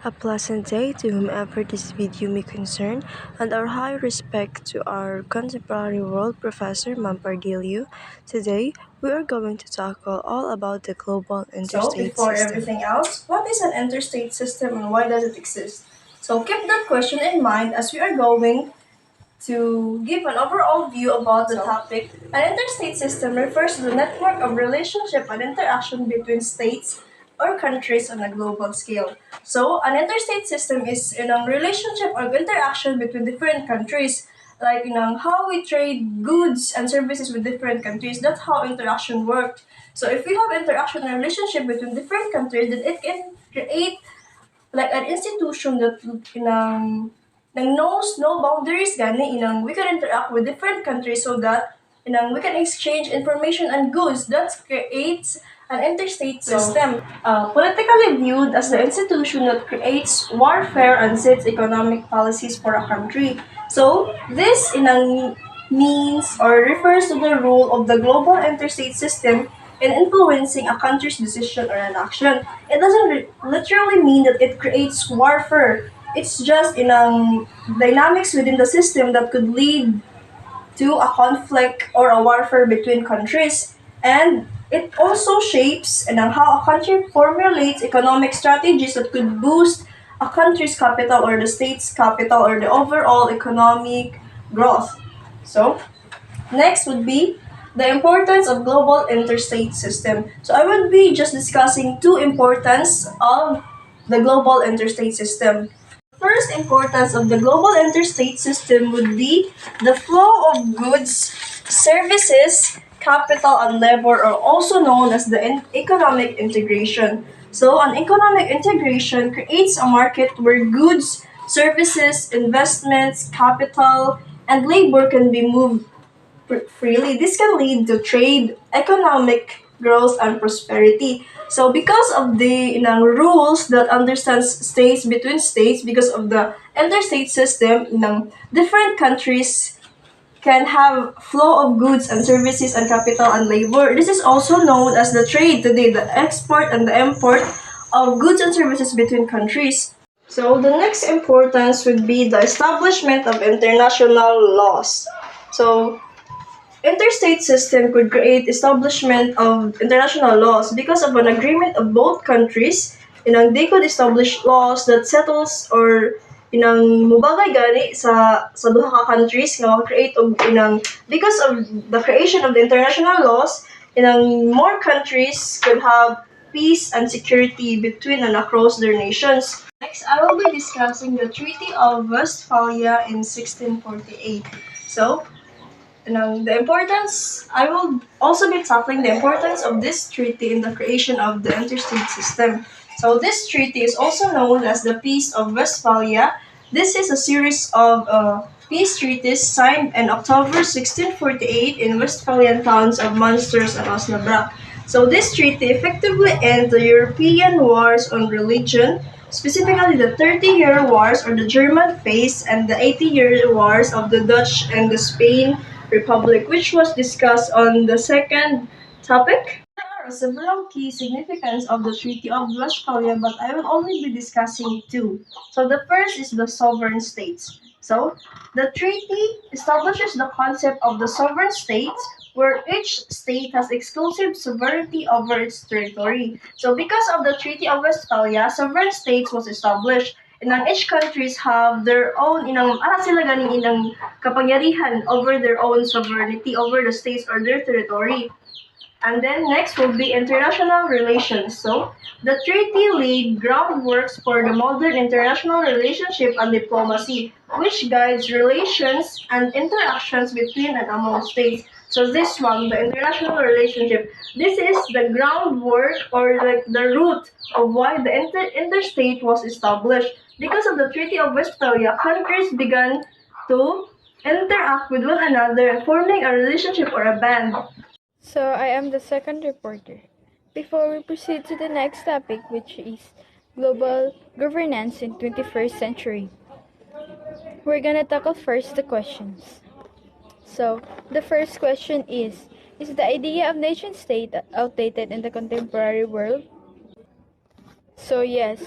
A pleasant day to whomever this video may concern, and our high respect to our contemporary world professor Mampardilio. Today, we are going to tackle all about the global So, interstate before system. everything else, what is an interstate system and why does it exist? So, keep that question in mind as we are going to give an overall view about the topic. An interstate system refers to the network of relationship and interaction between states or countries on a global scale. So, an interstate system is a relationship or interaction between different countries, like how we trade goods and services with different countries. That's how interaction works. So, if we have interaction and relationship between different countries, then it can create like an institution that knows no boundaries gani we can interact with different countries so that we can exchange information and goods that creates an interstate system politically viewed as the institution that creates warfare and sets economic policies for a country. So this means or refers to the role of the global interstate system in influencing a country's decision or an action. It doesn't literally mean that it creates warfare. It's just dynamics within the system that could lead to a conflict or a warfare between countries. And it also shapes how a country formulates economic strategies that could boost a country's capital or the state's capital or the overall economic growth. So, next would be the importance of global interstate system. So I would be just discussing two importance of the global interstate system. First importance of the global interstate system would be the flow of goods, services, capital, and labor are also known as the economic integration. So an economic integration creates a market where goods, services, investments, capital, and labor can be moved freely. This can lead to trade, economic growth, and prosperity. So, because of the rules that understands states between states, because of the interstate system, different countries can have flow of goods and services and capital and labor. This is also known as the trade today, the export and the import of goods and services between countries. So the next importance would be the establishment of international laws. So interstate system could create establishment of international laws because of an agreement of both countries. They could establish laws that settles or mubagay gani sa duha ka countries nga create og because of the creation of the international laws, more countries could have peace and security between and across their nations. Next, I will be discussing the Treaty of Westphalia in 1648. So, the importance, I will also be tackling the importance of this treaty in the creation of the interstate system. So, this treaty is also known as the Peace of Westphalia. This is a series of peace treaties signed in October 1648 in Westphalian towns of Munsters and Osnabrück. So, this treaty effectively ends the European wars on religion, specifically the 30-year wars or the German phase and the 80-year wars of the Dutch and the Spain Republic, which was discussed on the second topic. There are several key significance of the Treaty of Westphalia, but I will only be discussing two. So the first is the sovereign states. So the treaty establishes the concept of the sovereign states where each state has exclusive sovereignty over its territory. So because of the Treaty of Westphalia, sovereign states was established and then each countries have their own sila ganing kapangyarihan over their own sovereignty over the states or their territory. And then next will be international relations. So the treaty laid groundworks for the modern international relationship and diplomacy, which guides relations and interactions between and among states. So this one, the international relationship, this is the groundwork or like the root of why the interstate was established. Because of the Treaty of Westphalia, countries began to interact with one another, forming a relationship or a band. So, I am the second reporter. Before we proceed to the next topic, which is global governance in 21st century, we're gonna tackle first the questions. So, the first question is the idea of nation state outdated in the contemporary world? So, yes,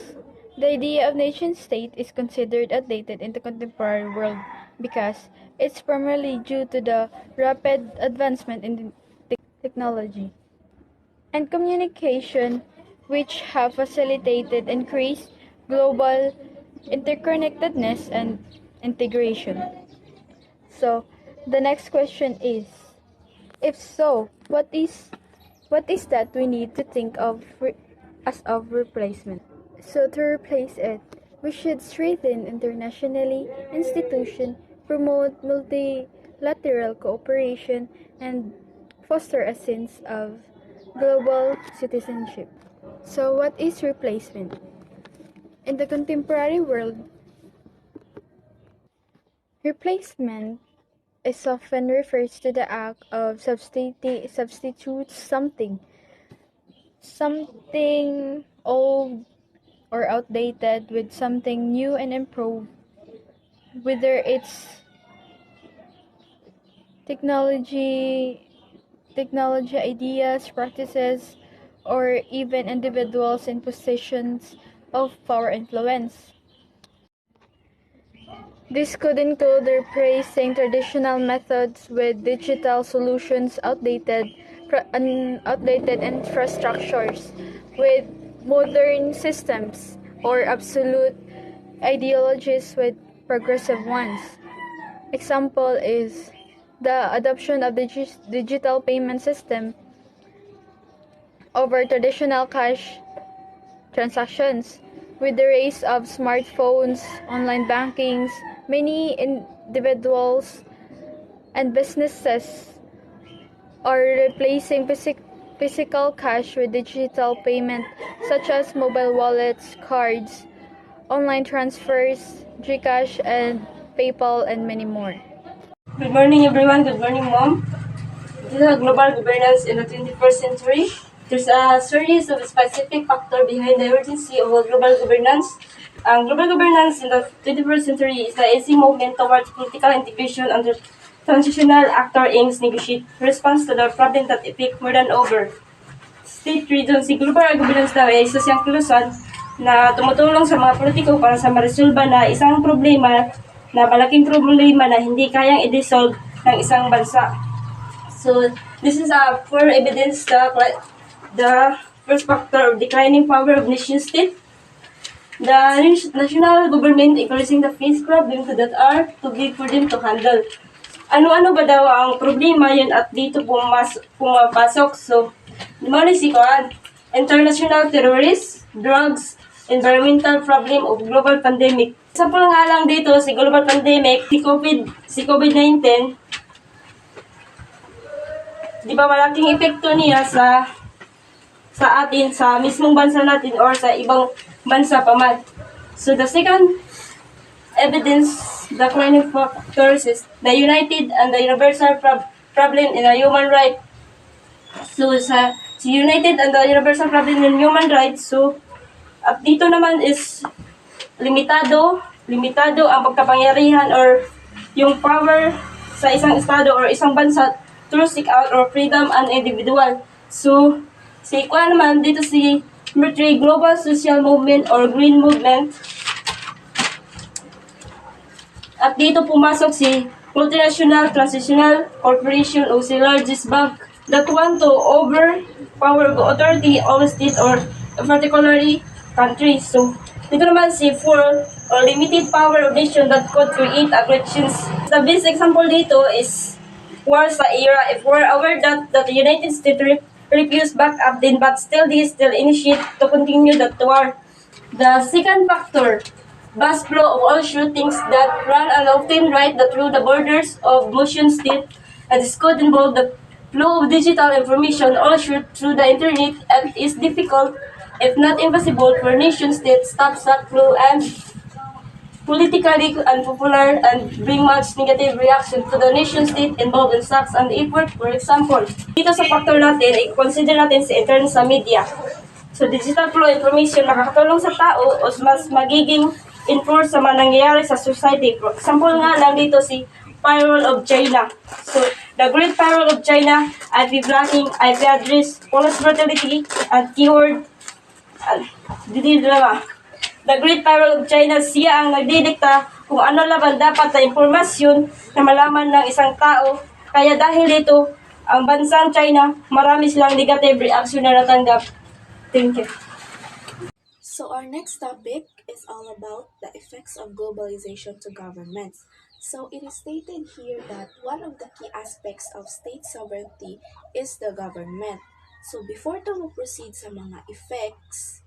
The idea of nation state is considered outdated in the contemporary world because it's primarily due to the rapid advancement in technology and communication, which have facilitated increased global interconnectedness and integration. So, the next question is, if so, what is that we need to think of as of replacement? So to replace it, we should strengthen internationally institution, promote multilateral cooperation, and foster a sense of global citizenship. So what is replacement? In the contemporary world, replacement is often refers to the act of substitute something old or outdated with something new and improved, whether it's technology, technology ideas, practices, or even individuals in positions of power influence. This could include replacing traditional methods with digital solutions, outdated infrastructures with modern systems, or absolute ideologies with progressive ones. Example is the adoption of the digital payment system over traditional cash transactions. With the rise of smartphones, online bankings, many individuals and businesses are replacing physical cash with digital payment such as mobile wallets, cards, online transfers, GCash, and PayPal, and many more. Good morning, everyone. Good morning, Mom. This is global governance in the 21st century. There's a series of specific factors behind the urgency of global governance. Global governance in the 21st century is the easy movement towards political integration under transitional actor aims negotiate response to the problem that affect more than over. State regions, si global governance daw ay isa siyang kilusan na tumutulong sa mga politiko para sa maresolba na isang problema na malaking problema na hindi kayang i-dissolve ng isang bansa. So, this is a for evidence the first factor of declining power of nation state. The national government increasing the face problem that are too big for them to handle. Ano-ano ba daw ang problema yun at dito pumapasok? So, si international terrorists, drugs, environmental problem of global pandemic. Example nga lang dito si global pandemic, si COVID-19, di ba malaking epekto niya sa atin, sa mismong bansa natin or sa ibang bansa pa man. So the second evidence, the declining factors is the united and the universal problem in a human right. So sa united and the universal problem in human rights, so at dito naman is limitado ang pagkapangyarihan or yung power sa isang estado or isang bansa to seek out or freedom and individual. So, naman dito si military global social movement or green movement. At dito pumasok si multinational transitional corporation o si largest bank that want to overpower the authority of state or particularly countries. So, dito naman si full or limited power of nation that could create aggressions. The best example dito is war sa era. If we're aware that the United States refused back up then but still they still initiate to continue that war. The second factor, vast flow of all shootings that run and often right through the borders of motion state, and this could involve the flow of digital information all shoot through the internet and is difficult, if not impossible, for nation states stop that flow and politically unpopular and bring much negative reaction to the nation state involved in acts and effort. For example, dito sa factor natin, i-consider natin sa intern sa media. So, digital flow information nakakatulong sa tao o mas magiging enforce sa mga nangyayari sa society. For example nga lang dito si Firewall of China. So, the Great Firewall of China, IP blocking, IP address, police brutality, and keyword, the Great Power of China, siya ang nagdidikta kung ano laban dapat na impormasyon na malaman ng isang tao. Kaya dahil dito, ang bansang China, marami silang negative reaction na natanggap. Thank you. So our next topic is all about the effects of globalization to governments. So it is stated here that one of the key aspects of state sovereignty is the government. So before to proceed sa mga effects,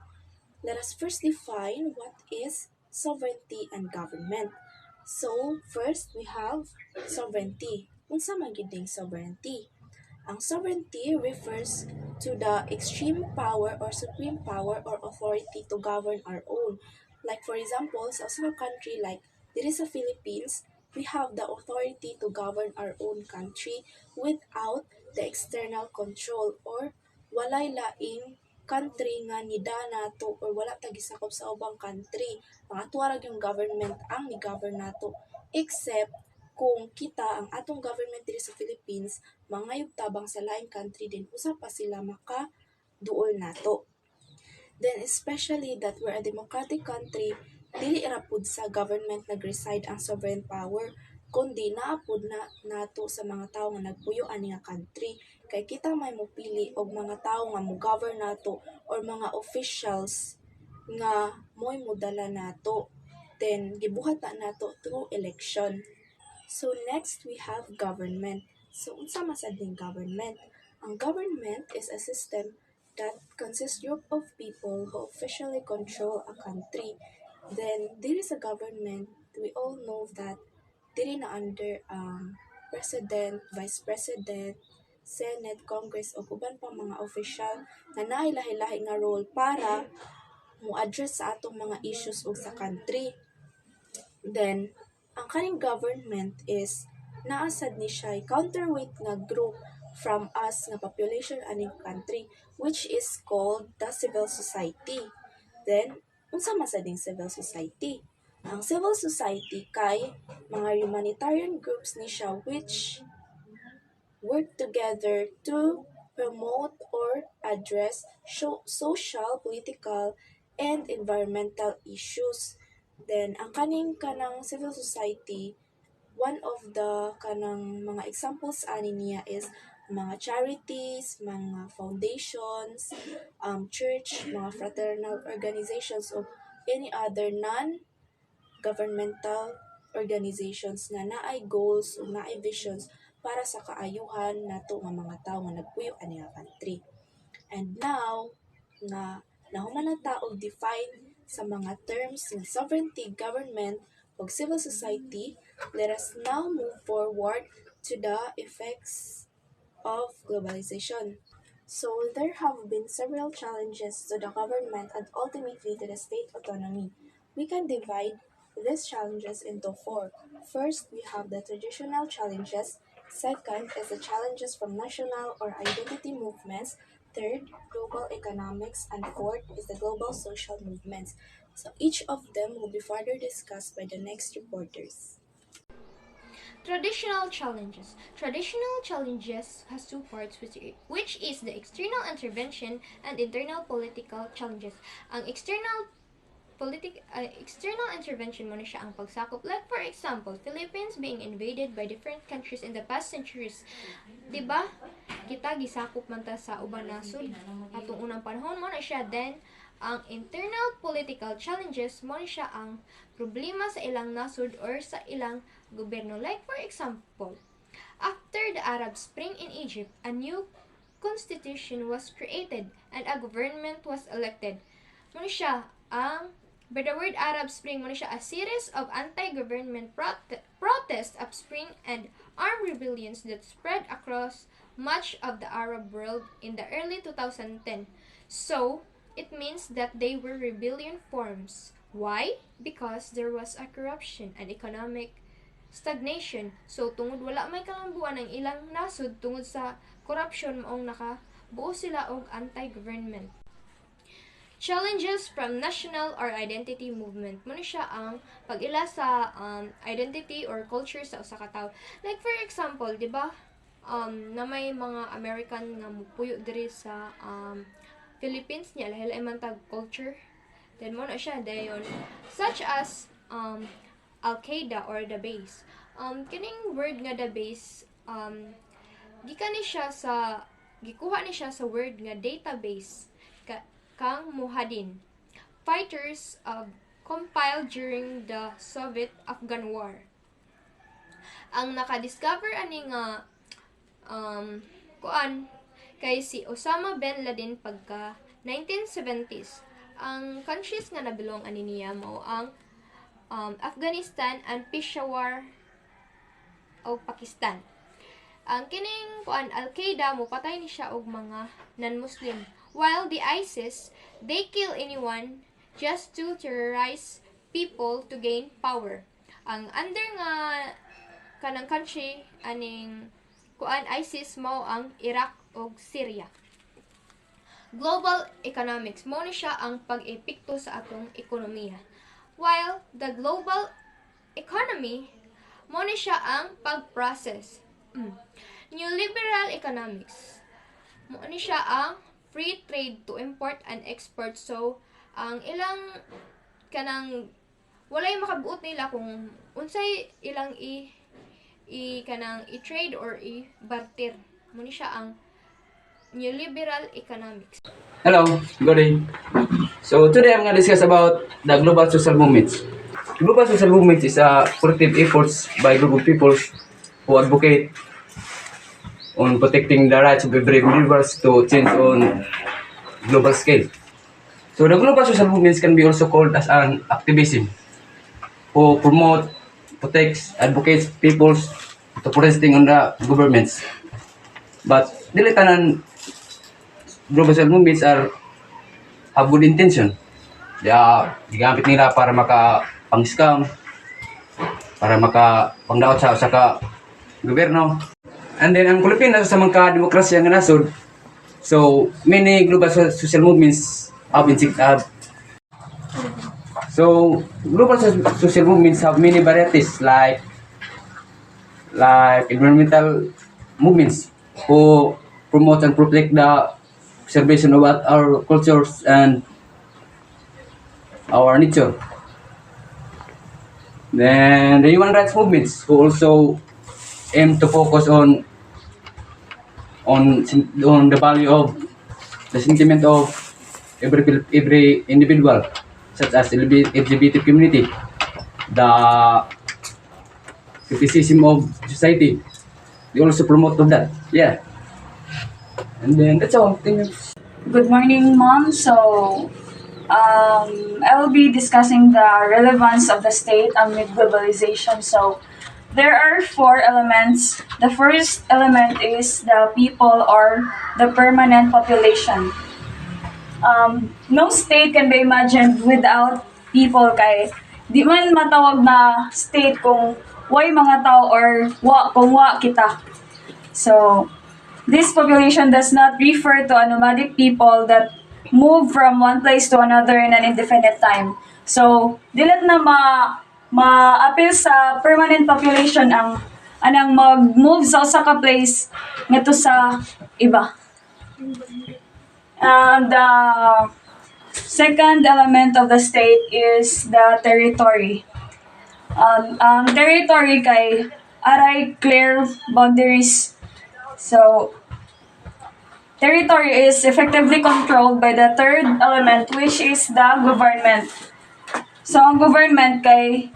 let us first define what is sovereignty and government. So first we have sovereignty. Unsa man gyud ning sovereignty? Ang sovereignty refers to the extreme power or supreme power or authority to govern our own. Like for example, sa usa ka country like diri sa Philippines, we have the authority to govern our own country without the external control or walay laing country nga nida nato or wala ta gisakop sa ubang country. Ang ato ra yung government ang ni-govern nato except kung kita ang atong government diri sa Philippines mangayog tabang sa lain country din usa pa sila maka duol nato. Then especially that we're a democratic country, dili ra pud sa government nag-reside ang sovereign power, kundi naapod na nato sa mga tawo nga nagpuyo ani nga country. Kay kita may mopili og mga tawo nga mo-govern nato or mga officials nga mo'y modala nato. Then gibuhat na nato through election. So next we have government. So unsa masad ning government? Ang government is a system that consists group of people who officially control a country. Then diri sa government, we all know that diri na under president, vice president, Senate, Congress o uban pang mga official na naay lahi-lahi nga role para mo address sa atong mga issues ug sa country. Then, ang kaning government is naasad ni siya counterweight nga group from us nga population aning country which is called the civil society. Then, unsa man sad ning civil society? Ang civil society kay mga humanitarian groups ni siya which work together to promote or address social, political, and environmental issues. Then, ang kanang civil society, one of the kanang mga examples ani niya is mga charities, mga foundations, church, mga fraternal organizations, o any other non-governmental organizations na naay goals o naay visions para sa kaayuhan nato nga mga tawo nga nagpuyo ani nga country. And now, nga nahuman na ta og define sa mga terms ng sovereignty, government, ug civil society, let us now move forward to the effects of globalization. So, there have been several challenges to the government and ultimately to the state autonomy. We can divide these challenges into four. First, we have the traditional challenges. Second is the challenges from national or identity movements. Third, global economics. And fourth is the global social movements. So each of them will be further discussed by the next reporters. Traditional challenges. Traditional challenges has two parts which is the external intervention and internal political challenges. Ang external intervention mo na siya ang pagsakop. Like for example, Philippines being invaded by different countries in the past centuries. Diba? Kita gisakop man ta sa uban nasod atong unang panahon mo na siya. Then ang internal political challenges mo na siya ang problema sa ilang nasod or sa ilang gobyerno. Like for example, after the Arab Spring in Egypt, a new constitution was created and a government was elected. Mo na siya ang by the word Arab Spring, mo na siya a series of anti-government protests, upspring, and armed rebellions that spread across much of the Arab world in the early 2010. So, it means that they were rebellion forms. Why? Because there was a corruption and economic stagnation. So, tungod wala may kalambuan ang ilang nasod tungod sa corruption maong nakabuo sila og anti-government. Challenges from national or identity movement. Muna siya ang pag-ila sa identity or culture sa usa ka tawo. Like for example, di ba? Na may mga American nga mupuyo diri sa Philippines niya lahi man tag culture. Then mo na siya dayon such as Al-Qaeda or the base. Kining word nga the base gikan ni siya sa gikuha ni siya sa word nga database kang muhadin. Fighters compiled during the Soviet-Afghan War. Ang nakadiscover ani nga kuan kay si Osama bin Laden pagka 1970s. Ang countries nga nabilong ani niya mao ang Afghanistan and Peshawar o Pakistan. Ang kining kuan Al-Qaeda mo patay ni siya og mga non-Muslim, while the ISIS they kill anyone just to terrorize people to gain power. Ang under nga kanang country aning kuan ISIS mao ang Iraq ug Syria. Global economics mo ni siya ang pag-epekto sa atong ekonomiya. While the global economy mo ni siya ang pag-process. Neoliberal economics mo ni siya ang free trade to import and export. So ang ilang kanang walay makabuot nila kung unsay ilang kanang i-trade or i-barter. Mo ni siya ang neoliberal economics. Hello, good day. So today I'm going to discuss about the global social movements. Global social movements is a collective efforts by a group of people who advocate on protecting the rights of every individuals to change on global scale. So the global social movements can be also called as an activism who promote, protects, advocates peoples to protesting on the governments. But dili tanan global social movements have good intention. Gigamit nila para maka-pang-scam, para maka-pangdaot sa gobyerno. And then, ang Pilipinas sa mga demokrasya nga nasod, so, many global social movements have been So, global social movements have many varieties like environmental movements who promote and protect the preservation of our cultures and our nature. Then the human rights movements who also aim to focus on the value of the sentiment of every individual, such as LGBT community, the criticism of society. They also promote that. Yeah. And then that's all. Thank you. Good morning, Mom. So, I will be discussing the relevance of the state amid globalization. So, there are 4 elements. The first element is the people or the permanent population. No state can be imagined without people kay di man matawag na state kung way mga tao or kung kita. So, this population does not refer to a nomadic people that move from one place to another in an indefinite time. So, dilat na ma-appeal sa permanent population ang anang mag-move sa usa ka place ngadto sa iba. And the second element of the state is the territory. Ang territory kay aray clear boundaries. So, territory is effectively controlled by the third element, which is the government. So, ang government kay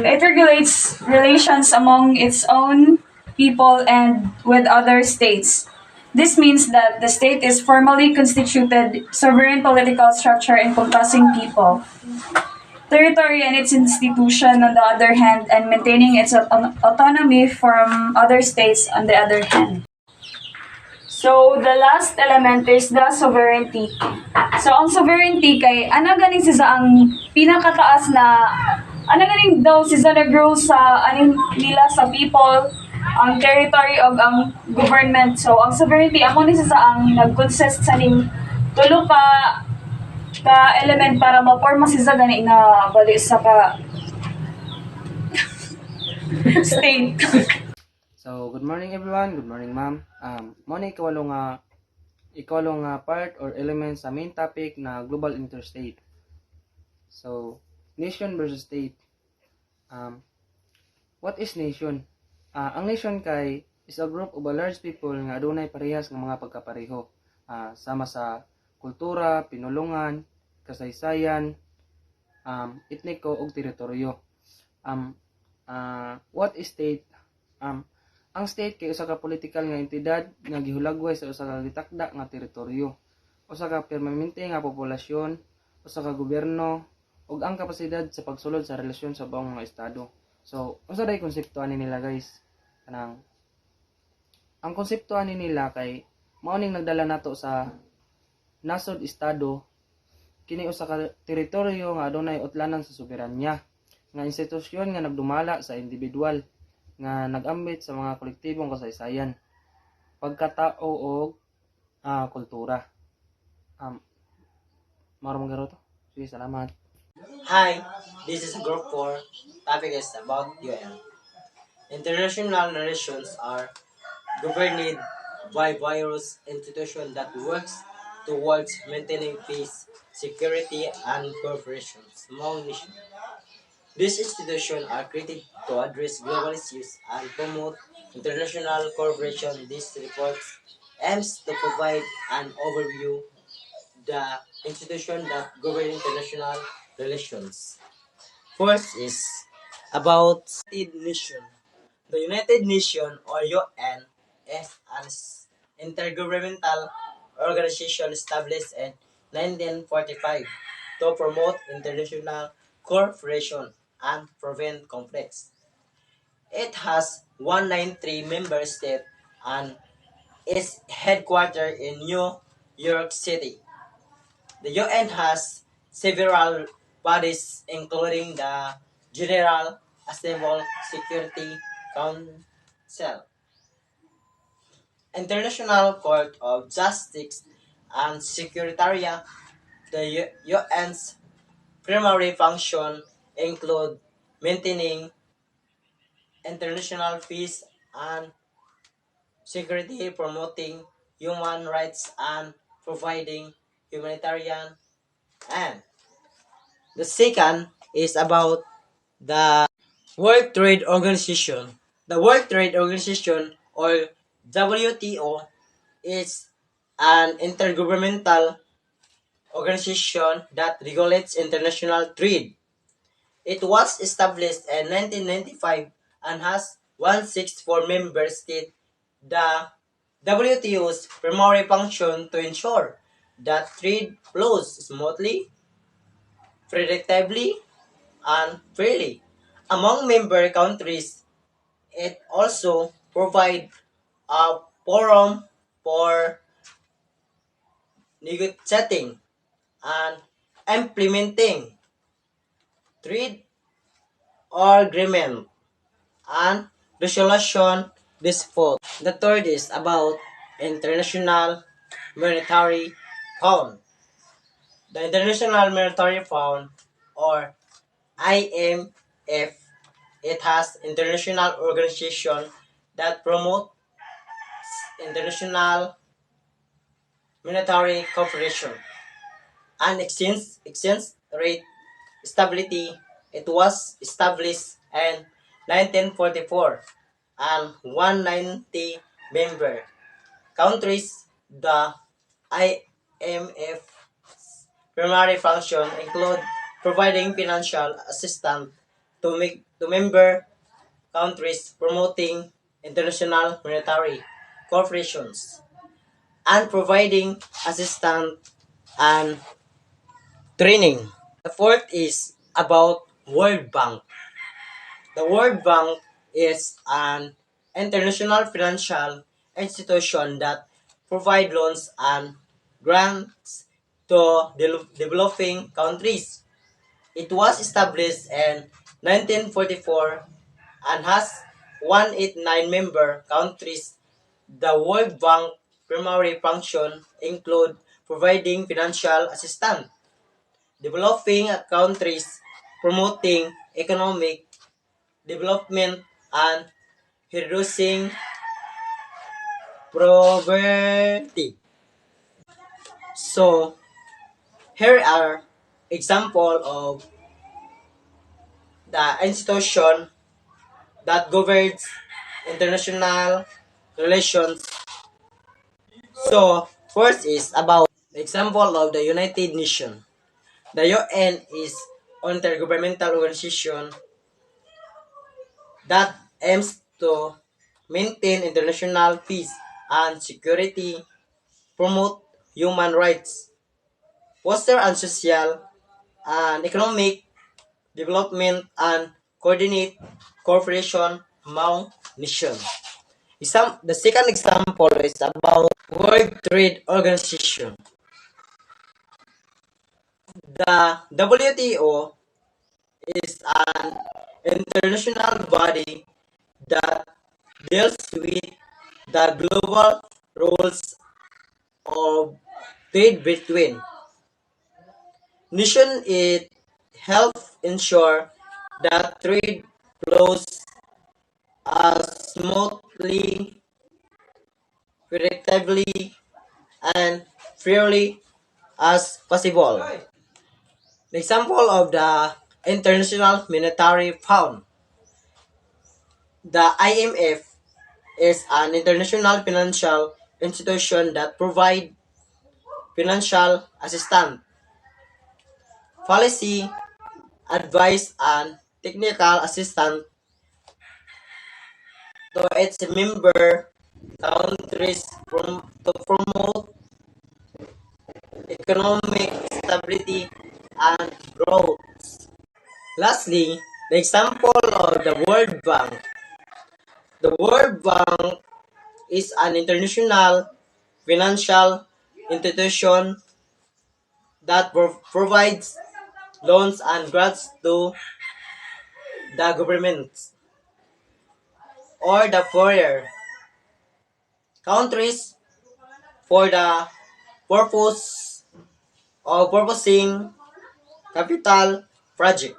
it regulates relations among its own people and with other states. This means that the state is formally constituted sovereign political structure encompassing people. Territory and its institution on the other hand, and maintaining its autonomy from other states on the other hand. So, the last element is the sovereignty. So, ang sovereignty kay, ana ganing siya ang pinakataas na, ana ganing daw siya nag-rule sa, aning nila sa people, ang territory o ang government. So, ang sovereignty, amo ni siya ang nag-consist sa ning tulo ka element para ma-forma siya gani na bali sa ka state. So, good morning everyone. Good morning, ma'am. Mo ni kawalo nga ikawalo nga part or element sa main topic na global interstate. So, nation versus state. What is nation? Ang nation kay is a group of a large people nga adunay parehas nga mga pagkapareho. Sama sa kultura, pinulungan, kasaysayan, etniko ug teritoryo. What is state? Ang state kay usa ka political nga entidad nga gihulagway sa usa ka gitakda nga teritoryo, usa ka permanente nga populasyon, usa ka gobyerno, ug ang kapasidad sa pagsulod sa relasyon sa bawang mga estado. So, unsa day konsepto ani nila guys? Ang konsepto ani nila kay mao ning nagdala nato sa nasod estado kini usa ka teritoryo nga adunay utlanan sa soberanya, nga institusyon nga nagdumala sa individual nga nag-ambit sa mga kolektibong kasaysayan, pagkatao o kultura. Marong garo to. Sige, salamat. Hi, this is Group 4. Topic is about UN. International relations are governed by various institutions that works towards maintaining peace, security, and cooperation among nations. These institutions are created to address global issues and promote international cooperation. This report aims to provide an overview of the institutions that govern international relations. First is about United Nations. The United Nations or UN is an intergovernmental organization established in 1945 to promote international cooperation and prevent conflicts. It has 193 member states and is headquartered in New York City. The UN has several bodies including the General Assembly Security Council, International Court of Justice and Secretariat. The UN's primary function include maintaining international peace and security, promoting human rights, and providing humanitarian aid. The second is about the World Trade Organization. The World Trade Organization, or WTO, is an intergovernmental organization that regulates international trade. It was established in 1995 and has 164 member states. The WTO's primary function to ensure that trade flows smoothly, predictably, and fairly among member countries. It also provides a forum for negotiating and implementing trade agreement and resolution dispute. The third is about International Monetary Fund. The International Monetary Fund, or IMF, it has international organization that promote international monetary cooperation and exchange rate stability. It was established in 1944 and 190 member countries. The IMF primary function include providing financial assistance to member countries, promoting international monetary corporations, and providing assistance and training. The fourth is about World Bank. The World Bank is an international financial institution that provides loans and grants to developing countries. It was established in 1944 and has 189 member countries. The World Bank primary function include providing financial assistance, developing countries, promoting economic development, and reducing poverty. So here are example of the institution that governs international relations. So first is about the example of the United Nations. The UN is an intergovernmental organization that aims to maintain international peace and security, promote human rights, foster and social and economic development, and coordinate cooperation among nations. The second example is about World Trade Organization. The WTO is an international body that deals with the global rules of trade between nations. It helps ensure that trade flows as smoothly, predictably, and fairly as possible. The example of the International Monetary Fund. The IMF is an international financial institution that provides financial assistance, policy advice, and technical assistance to its member countries to promote economic stability and growth. Lastly, the example of the World Bank. The World Bank is an international financial institution that provides loans and grants to the governments or the poorer countries for the purpose of purposing capital project.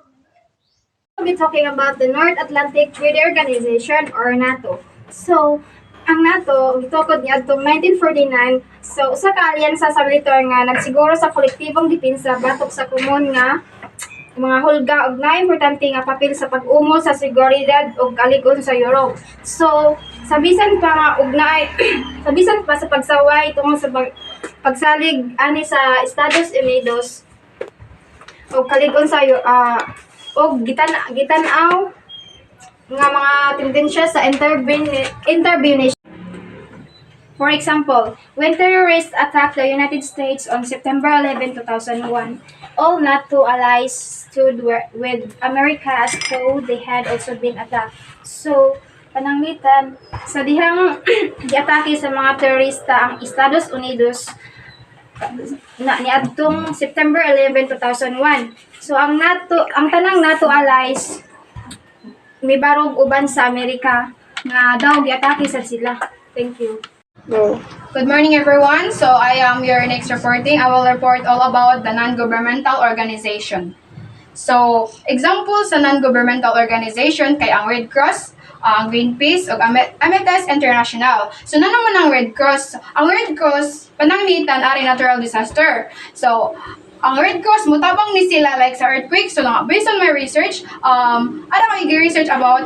We'll be talking about the North Atlantic Treaty Organization or NATO. So, ang NATO gitukod niadtong 1949. So, usa ka alyansa sa militar nga nagsiguro sa kolektibong depensa batok sa komon nga mga hulga ug na importante nga papel sa pag-umol sa seguridad ug kaligon sa Europe. So, sa bisan pa nga ugnay sa bisan pa sa pagsaway tungod sa pagsalig ani sa Estados Unidos ug kaligon sa og gitanaw nga mga tendensya sa intervention. For example, when terrorists attacked the United States on September 11, 2001, all NATO allies stood with America as though they had also been attacked. So, pananglitan, sa dihang giatake sa mga terorista ang Estados Unidos niadtong September 11, 2001. So, ang tanang NATO allies mibarog uban sa Amerika nga daw giatake sa sila. Thank you. Go. Good morning, everyone. So I am your next reporting. I will report all about the non-governmental organization. So, examples sa non-governmental organization kay ang Red Cross, ang Greenpeace, ug Ametes International. So, na naman ang Red Cross? Ang Red Cross, pananglitan ari natural disaster. So, ang Red Cross, mutabang ni sila like sa earthquake. So, based on my research, ano ko i-research about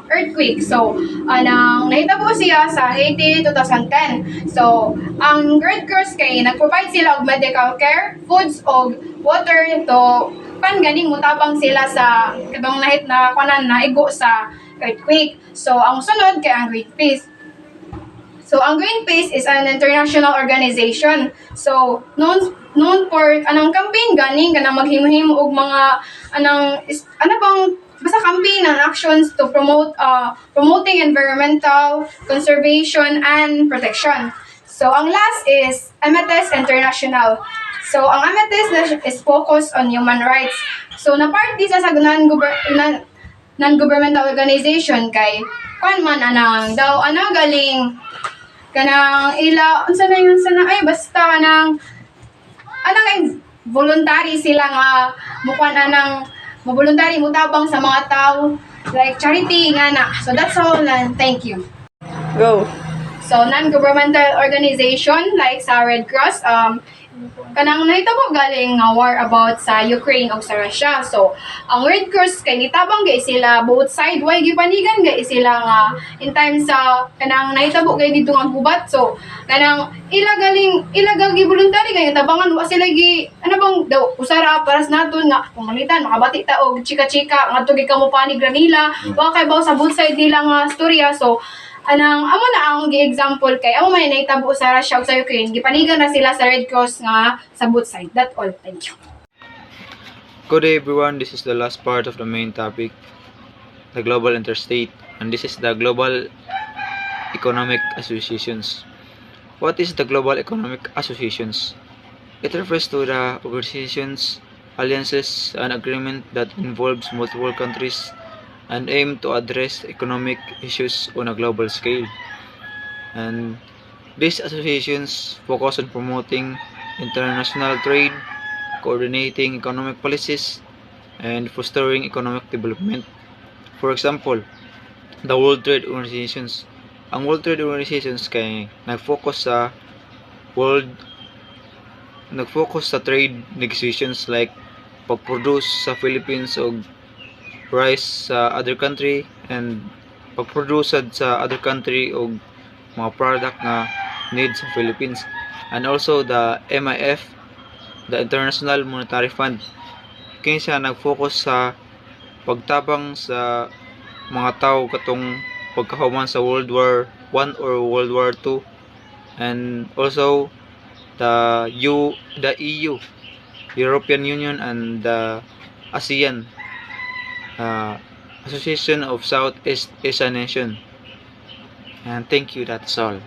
earthquake. So, nahitabo siya sa Haiti 2010. So, ang Red Cross kay nag-provide sila og medical care, foods, og water to ganing mutabang sila sa katong naigo sa earthquake. So, ang sunod kay ang Greenpeace. So, ang Greenpeace is an international organization. So, known for anang campaign ganing kanang maghimo-himo og mga basta campaign and actions to promoting environmental conservation and protection. So, ang last is Ametes International. So, ang Ametes is focused on human rights. So, na-party sa non-governmental organization kay man anang daw galing kanang unsa na yun basta kanang voluntary sila nga mukuan voluntary mutabang sa mga tao like charity nga na. So that's all na. Thank you. Go. So non-governmental organization like sa Red Cross kanang nahitabo galing nga war about sa Ukraine ug sa Russia. So, ang Red Cross kay nitabang gay sila both side way gipanigan gay sila nga in time sa kanang nahitabo gay dito nga gubat. So, kanang ila voluntary kay tabangan wa sila gi ano bang daw usara para sa naton nga kung mamitan makabati ta og chika-chika ngadto gi kamo panig nila wa kay baw sa both side nila nga storya. So, amo na ang gi-example kay amo may nahitabo sa Russia ug sa Ukraine gipanigan na sila sa Red Cross nga sa both side. That's all. Thank you. Good day everyone, this is the last part of the main topic, the global interstate, and this is the global economic associations. What is the global economic associations? It refers to the organizations, alliances, and agreement that involves multiple countries and aim to address economic issues on a global scale. And these associations focus on promoting international trade, coordinating economic policies, and fostering economic development. For example, the World Trade Organizations. Ang World Trade Organizations kay nag-focus sa trade negotiations like pag-produce sa Philippines og rice sa other country and pag-produce sa other country og mga product nga need sa Philippines. And also the MIF, the International Monetary Fund, kini siya nag-focus sa pagtabang sa mga tao katong pagkahuman sa World War I or World War II. And also the EU, European Union, and the ASEAN, Association of Southeast Asian Nation. And thank you, that's all.